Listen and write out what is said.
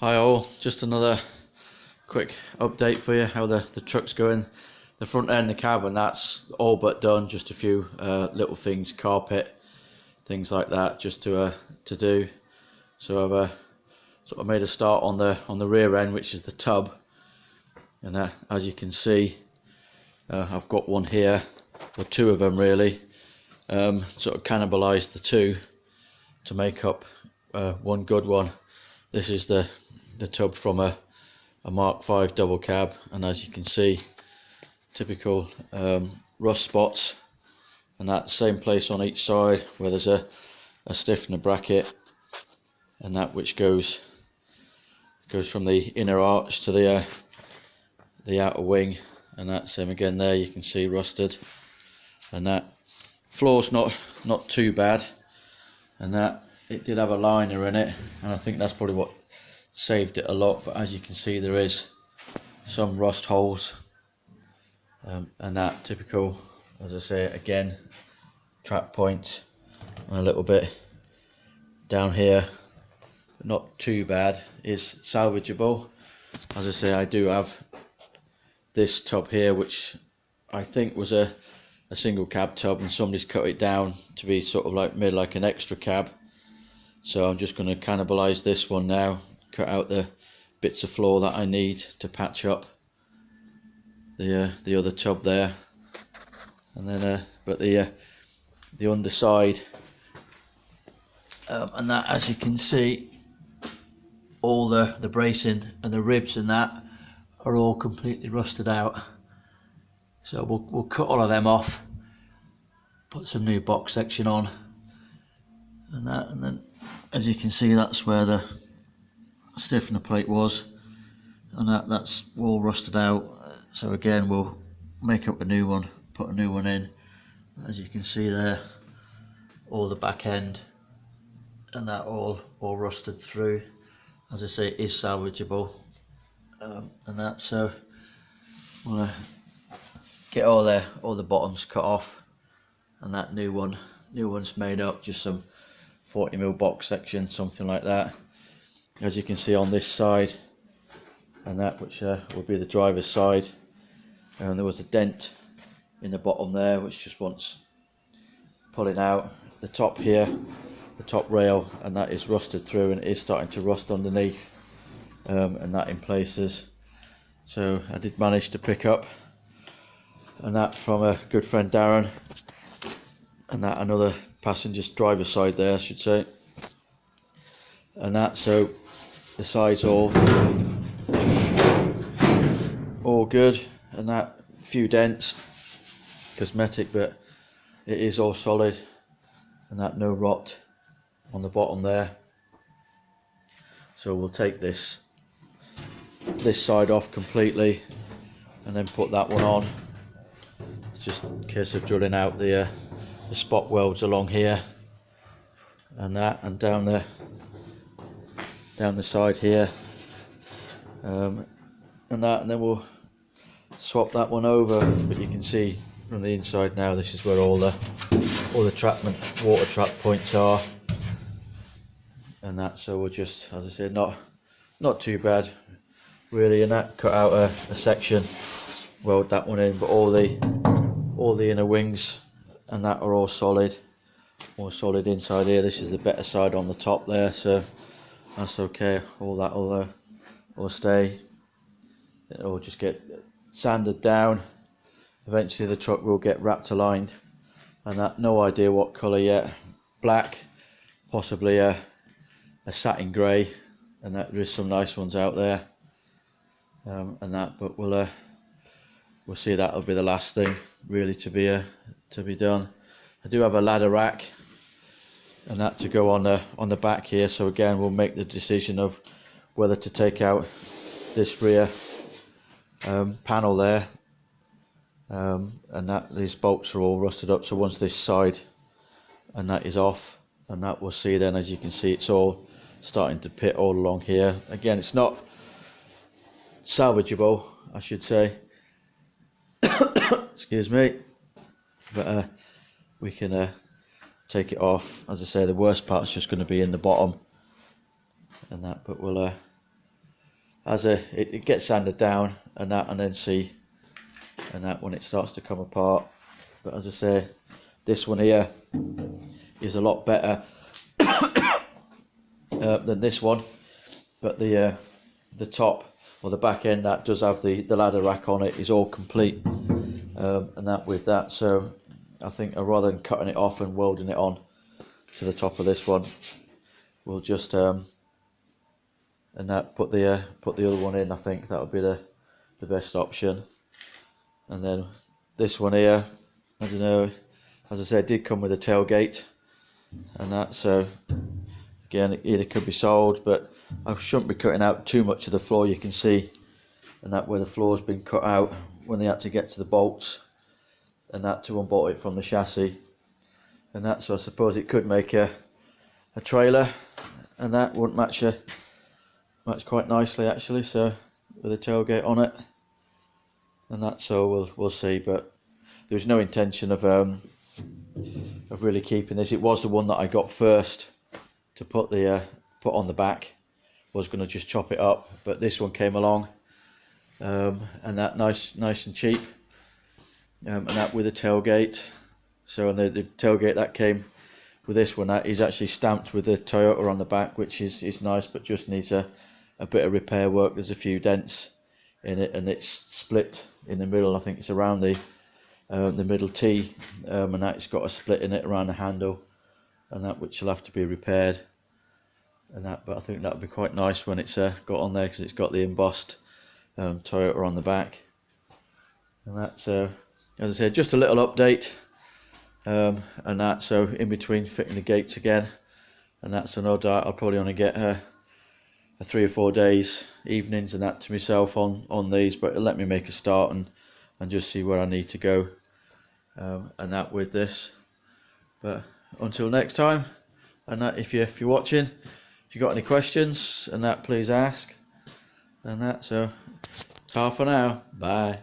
Hi all, just another quick update for you how the truck's going. The front end, the cab, and that's all but done. Just a few little things, carpet, things like that, just to do. So I've sort of made a start on the rear end, which is the tub, and as you can see, I've got one here, or two of them really. Sort of cannibalised the two to make up one good one. This is the tub from a Mk1 double cab, and as you can see, typical rust spots, and that same place on each side where there's a stiffener bracket, and that which goes from the inner arch to the outer wing, and that same again there, you can see rusted. And that floor's not too bad, and that it did have a liner in it, and I think that's probably what saved it a lot. But as you can see, there is some rust holes, and that typical, as I say again, trap point, and a little bit down here, but not too bad, is salvageable. As I say, I do have this tub here, which I think was a single cab tub, and somebody's cut it down to be sort of like made like an extra cab. So I'm just going to cannibalise this one now, cut out the bits of floor that I need to patch up the other tub there, and then but the underside, and that, as you can see, all the bracing and the ribs and that are all completely rusted out. So we'll cut all of them off, put some new box section on, and then as you can see, that's where the stiffener plate was, and that's all rusted out. So again, we'll make up a new one, put a new one in. As you can see there, all the back end and that all rusted through. As I say, it is salvageable, and that, so we'll get all the bottoms cut off, and that new one's made up, just some 40mm box section, something like that. As you can see on this side, and that which will be the driver's side, and there was a dent in the bottom there which just wants pulling out. The top here, the top rail, and that is rusted through, and it is starting to rust underneath, and that in places. So I did manage to pick up, and that from a good friend Darren, and that another passenger's driver's side there, I should say, and that, so the sides all good, and that few dents, cosmetic, but it is all solid, and that no rot on the bottom there. So we'll take this side off completely, and then put that one on. It's just a case of drilling out the spot welds along here, and that, and down the side here, and that, and then we'll swap that one over. But you can see from the inside now, this is where all the water trap points are, and that, so we'll just, as I said, not too bad really, and that, cut out a section, weld that one in, but all the inner wings and that are all solid inside here. This is the better side on the top there, so that's okay. All that will stay. It'll just get sanded down. Eventually the truck will get wrapped aligned, and that, no idea what colour yet. Black, possibly a satin grey, and that there is some nice ones out there, and that, but we'll see. That'll be the last thing really to be done. I do have a ladder rack, and that to go on the back here, so again we'll make the decision of whether to take out this rear panel there, and that these bolts are all rusted up. So once this side and that is off, and that, we'll see then, as you can see, it's all starting to pit all along here. Again, it's not salvageable, I should say. Excuse me, but we can take it off. As I say, the worst part's just going to be in the bottom, and that, but we'll it gets sanded down and that, and then see, and that when it starts to come apart. But as I say, this one here is a lot better than this one. But the top or the back end that does have the ladder rack on it is all complete, and that with that. So I think rather than cutting it off and welding it on to the top of this one, we'll just and that put the other one in. I think that would be the best option. And then this one here, I don't know, as I said, it did come with a tailgate and that, so again it either could be sold, but I shouldn't be cutting out too much of the floor. You can see and that where the floor's been cut out when they had to get to the bolts and that to unbolt it from the chassis and that. So I suppose it could make a trailer, and that wouldn't match quite nicely actually, so with a tailgate on it and that. So we'll see, but there's no intention of really keeping this. It was the one that I got first to put on the back. Was going to just chop it up, but this one came along, and that nice and cheap, and that with a tailgate. So and the tailgate that came with this one, that is actually stamped with the Toyota on the back, which is nice, but just needs a bit of repair work. There's a few dents in it, and it's split in the middle. I think it's around the middle T, and that it's got a split in it around the handle, and that which will have to be repaired. And that, but I think that would be quite nice when it's got on there, because it's got the embossed Toyota on the back. And that's as I said, just a little update, and that. So in between fitting the gates again, and that's no doubt I'll probably only get a 3 or 4 days evenings and that to myself on these, but it'll let me make a start and just see where I need to go, and that with this. But until next time, and that, if you're watching, if you've got any questions and that, please ask, and that. So ta for now, bye.